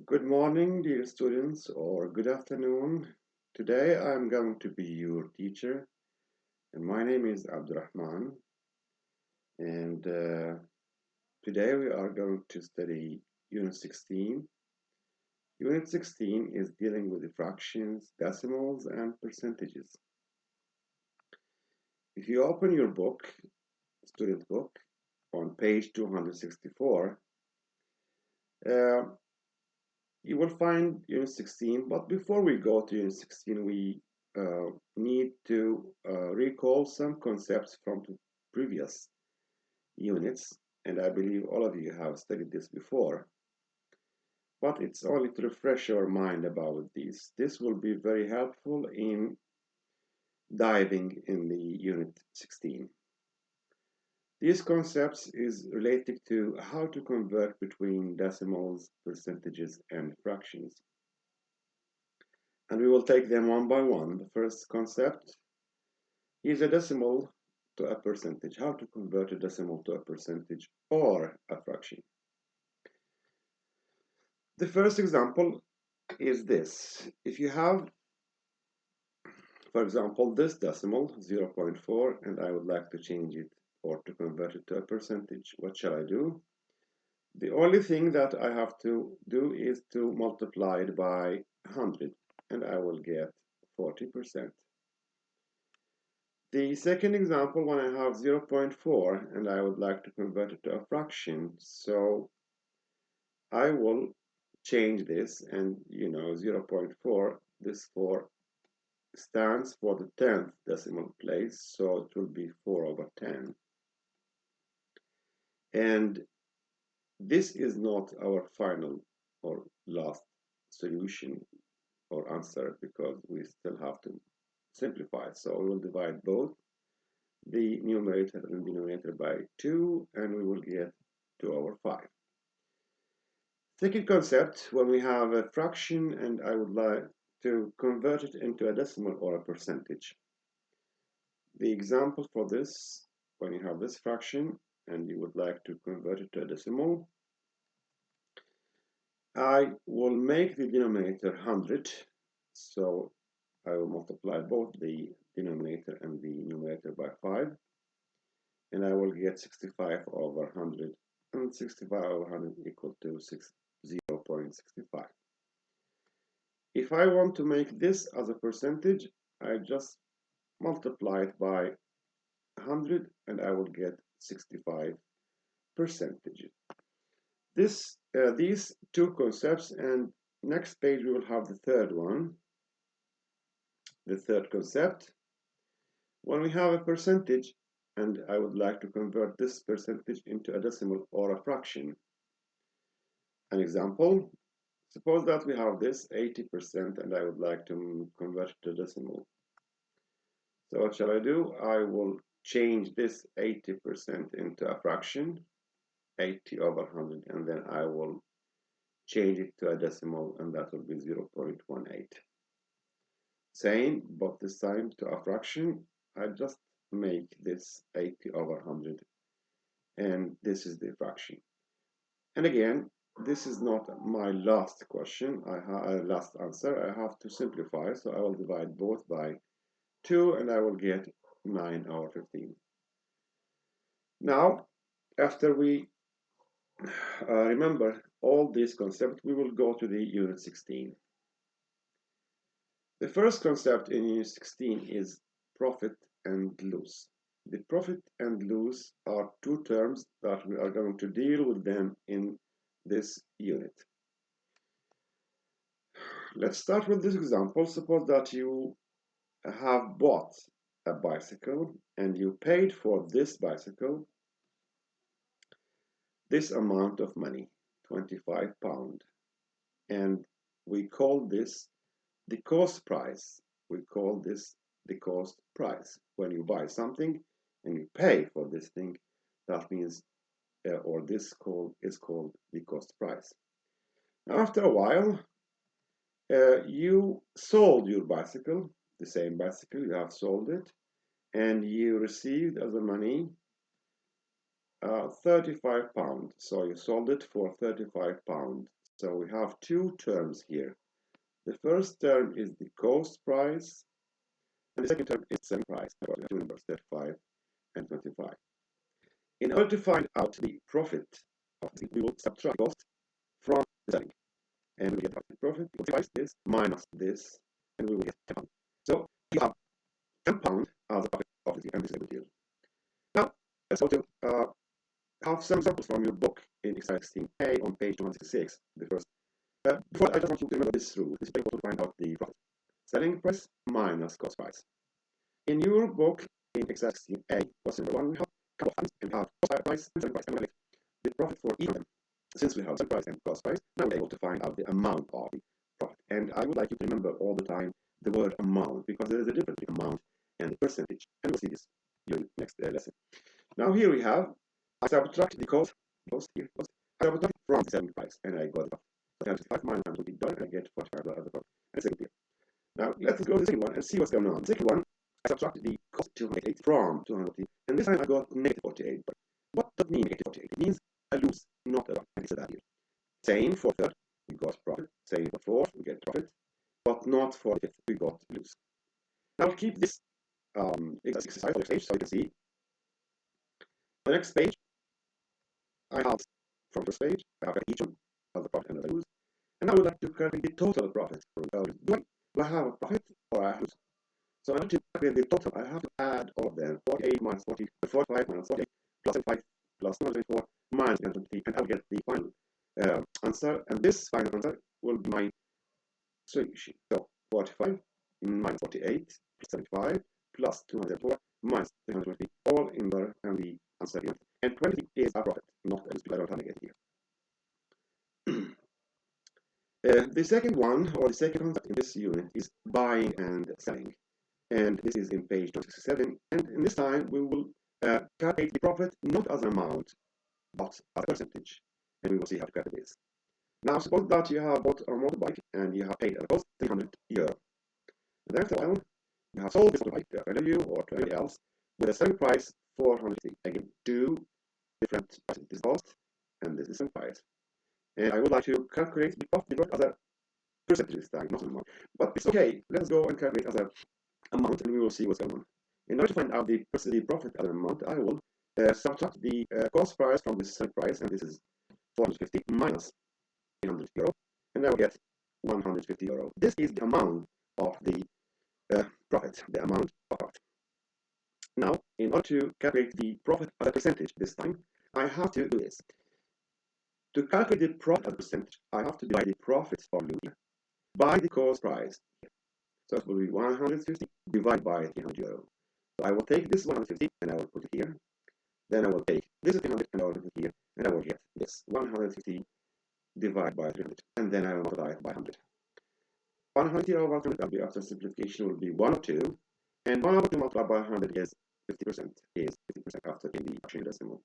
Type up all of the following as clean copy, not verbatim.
Good morning, dear students, or good afternoon. Today I'm going to be your teacher, and my name is Abdurrahman. And today we are going to study Unit 16. Unit 16 is dealing with the fractions, decimals, and percentages. If you open your book, student book, on page 264, you will find Unit 16, but before we go to Unit 16, we need to recall some concepts from the previous units, and I believe all of you have studied this before, but it's only to refresh your mind about these. This will be very helpful in diving in the Unit 16. These concepts is related to how to convert between decimals, percentages, and fractions. And we will take them one by one. The first concept is a decimal to a percentage. How to convert a decimal to a percentage or a fraction. The first example is this. If you have, for example, this decimal, 0.4, and I would like to change it or to convert it to a percentage, what shall I do? The only thing that I have to do is to multiply it by 100, and I will get 40%. The second example, when I have 0.4 and I would like to convert it to a fraction, so I will change this, and 0.4, this 4 stands for the 10th decimal place, so it will be 4 over 10. And this is not our final or last solution or answer, because we still have to simplify. So we will divide both the numerator and denominator by 2, and we will get 2 over 5. Second concept, when we have a fraction and I would like to convert it into a decimal or a percentage. The example for this, when you have this fraction and you would like to convert it to a decimal, I will make the denominator 100, so I will multiply both the denominator and the numerator by 5, and I will get 65 over 100, and 65 over 100 equal to 0.65. If I want to make this as a percentage, I just multiply it by 100 and I will get 65 percentages. These two concepts, and next page we will have the third one. The third concept, when we have a percentage and I would like to convert this percentage into a decimal or a fraction. An example, suppose that we have this 80% and I would like to convert it to decimal. So what shall I do? I will change this 80% into a fraction, 80 over 100, and then I will change it to a decimal, and that will be 0.18. Same, but this time to a fraction, I just make this 80 over 100, and this is the fraction. And again, this is not my last question, last answer. I have to simplify, so I will divide both by 2, and I will get 9 over 15. Now, after we remember all these concepts, we will go to the Unit 16. The first concept in Unit 16 is profit and loss. The profit and loss are two terms that we are going to deal with them in this unit. Let's start with this example. Suppose that you have bought a bicycle and you paid for this bicycle this amount of money, £25, and we call this the cost price. We call this the cost price. When you buy something and you pay for this thing, that means, or this is called the cost price. After a while, you sold your bicycle, the same bicycle, you have sold it, and you received as a money £35. So you sold it for £35. So we have two terms here. The first term is the cost price, and the second term is selling price. I've got two numbers, 35 and 25. In order to find out the profit of this, we will subtract cost from the selling. And we will get the profit equals this minus this, and we will get 10 pounds. So you have 10 pounds as the profit of the and this is a good deal. Now, let's go to have some examples from your book in Excel 16a on page 166. The first. Before I just want you to remember this rule. This is able to find out the profit. Selling price minus cost price. In your book in Excel 16a, question number 1, we have a couple of items and we have cost price and selling price, and we have the profit for each of them. Since we have selling price and cost price, now we're able to find out the amount of the profit. And I would like you to remember all the time the word amount, because there is a difference between amount and the percentage. And we'll see this during the next lesson. Now here we have, I subtract the cost here, I subtract from the selling price, and I got it. So I have 65 minus $120, and I get $45 as the profit. And second here. Now let's go to the second one and see what's going on. The second one, I subtract the cost 208 from 208, and this time I got negative 48. But what does it mean negative 48? It means I lose, not a lot, and it's a value. Same for third, we got profit. Same for fourth, we get profit, but not for the fifth, we got lose. Now I'll keep this exercise for the page so you can see. The next page, I have from this page, I have each one of the profit and the lose, and I would like to calculate the total profit. Do I have a profit or I lose? So in order to calculate the total, I have to add all of them. 48 minus 40, 45 minus 48, plus 5 plus 224 minus 120, and I'll get the final answer. And this final answer will be my solution. So 45 minus 48 plus 75 plus 204 minus 320, all in there, and the answer here. And 20 is a profit, not a loss, because I don't have negative here. The second one, or the second concept in this unit, is buying and selling. And this is in page 267. And in this time, we will calculate the profit not as an amount, but as a percentage. And we will see how to calculate this. Now, suppose that you have bought a motorbike and you have paid a cost €300. And then after a while, you have sold this motorbike to a friend of you or to anybody else with a selling price $450. Again, two different prices. This cost and this is selling price. And I would like to calculate the profit as a percentage this time, not an amount. But it's okay. Let's go and calculate as an amount, and we will see what's going on. In order to find out the profit as an amount, I will subtract the cost price from the selling price, and this is 450 minus €300, and I will get €150. This is the amount of the profit, the amount of profit. Now, in order to calculate the profit as a percentage this time, I have to do this. To calculate the profit as a percentage, I have to divide the profit volume by the cost price. So it will be 150 divided by €300. So I will take this 150 and I will put it here. Then I will take this 300 and I will put it here, and I will get this 150 divided by 300, and then I will multiply it by 100. 100 over 100 after simplification will be 1 over 2, and 1 over 2 multiplied by 100 is 50%. Is 50% after taking the fraction decimal.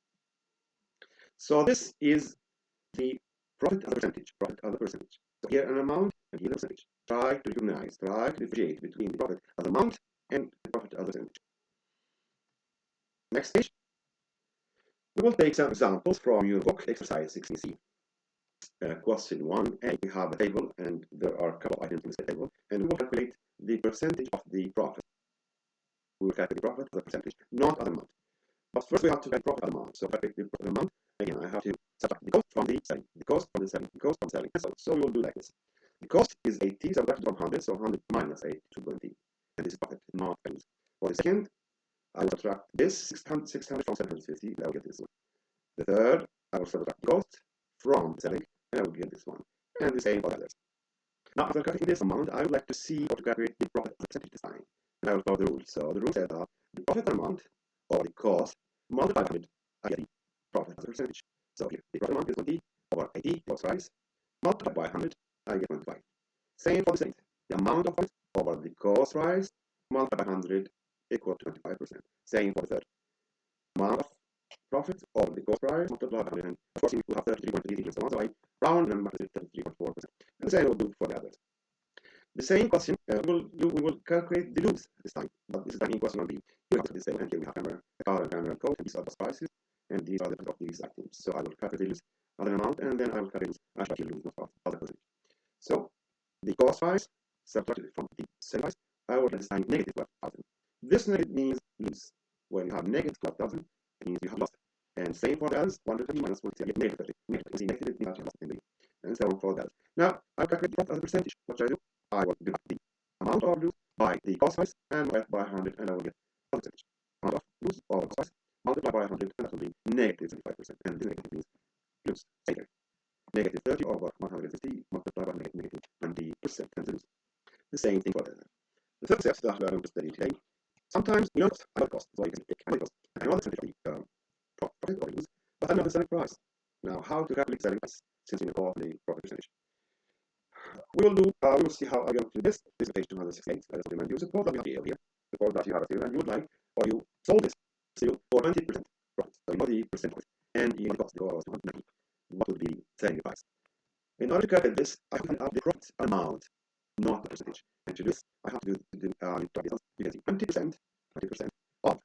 So this is the profit as a percentage. Profit as a percentage. So here an amount and here a percentage. Try to recognize, try to differentiate between the profit as amount and the profit as a percentage. Next page. We will take some examples from your book, exercise 16C. Question 1a, we have a table and there are a couple of items in this table, and we will calculate the percentage of the profit. We will calculate the profit as a percentage, not as an amount. But first we have to calculate profit as amount. So calculate the profit amount. Again, I have to subtract the cost from the selling, the cost from the selling, the cost from selling, and so on. So we will do like this. The cost is 80, subtracted from 100, so 100 minus 8 to 20. And this is profit, not values. For the second, I will subtract this 600 from 750, and I will get this one. The third, I will subtract the cost from selling, and I will get this one. And the same for others. Now, after calculating this amount, I would like to see how to calculate the profit as a percentage this time. And I will follow the rule. So the rule says that the profit amount, or the cost, multiplied by 100, I get the profit as a percentage. So here, the profit amount is 20 over 80 cost price, multiplied by 100, I get 25. Same for the second. The amount of profit over the cost price, multiplied by 100, equal to 25%. Same for the third. Amount of profit over the cost price, multiplied by 100. And of course, we will have 33.33 and so on. So I round and multiply 33.4%. And the same will do for the others. The same question, we will calculate the lose this time, but this is time in question 1b. You have this table, and here we have a car and camera code, and these are the prices, and these are the of these items. So I will calculate the lose as an amount, and then I will calculate lose as a lose, not subtracted from the selling price, I will get this time negative 12,000. This negative means lose. When you have negative 12,000, it means you have lost. And same for the others, 120 minus 40, I get negative 30. Negative, negative means you lost in the, and so on for the others. Now, I'll calculate that as a percentage. What should I do? I will divide the amount of lose by the cost price and multiply by 100, and I will get a percentage. Amount of lose or cost price multiply by 100, and that will be negative 75%. And this negative means lose. Same here. Negative 30 over 150 multiplied by negative 20%, and lose. The same thing for the third step that we are going to study today. Sometimes we don't know cost, so you can pick any cost. I know the percentage of the profit or lose, but I know the selling price. Now, how to calculate selling price since we know the profit percentage? We will see how I will do this. This is page 268. Let us remind you, suppose that you have here. Suppose that you have a seal and you would like, or you sold this seal for 20% profit. So you know the percent profit, and you know the cost was 290. What would be the selling price? In order to calculate this, I have to find out the profit amount, not the percentage. And to do this, I have to do you can see 20% of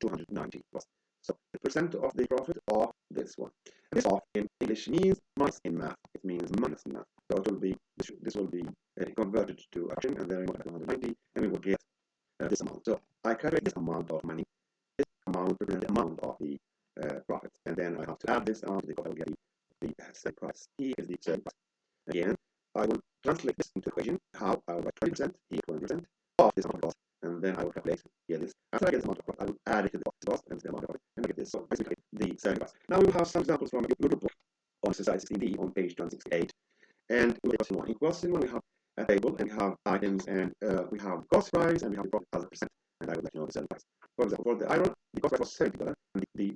290 was. So the percent of the profit of this one. And this of in English means minus in math. It means minus in math. So it will be this will be converted to a fraction, and then we multiply 290, and we will get this amount. So I calculate this amount of money. This amount represents the amount of the profit, and then I have to add this amount to the profit. I will get the selling price. Here is the selling price. Again, I will translate this into equation. How I will write 20% equal 20% of this amount of cost, and then I will calculate here this. After I get this amount of profit, I will add it to the cost and the amount of profit, and I get this. So basically, the selling price. Now we will have some examples from your book on exercise 16b on page 268. And in question 1, in question 1 we have a table, and we have items, and we have cost price, and we have the profit as a percent, and I will let you know the selling price. For example, for the iron, the cost price was $70, and the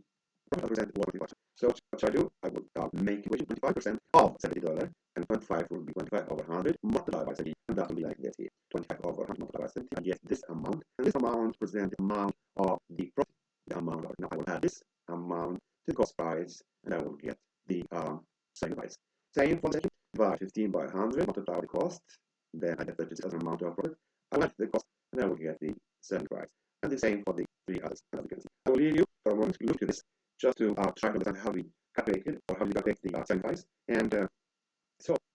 profit represent 125. So what should I do? I will make equation 25% of $70, and 25 will be 25 over 100 multiplied by 70, and that will be like this here. 25 over 100 multiplied by 70, I get this amount, and this amount represents the amount of the profit. The amount of it. Now I will add this amount to the cost price, and I will get the selling price. Same for the second. Divide 15 by 100, multiply the cost, then I get 36 as an amount of profit. I will add the cost, and I will get the selling price. And the same for the three others, as you can see. I will leave you for a moment to look at this, just to try to understand how we calculate it, or how we calculate the selling price. And so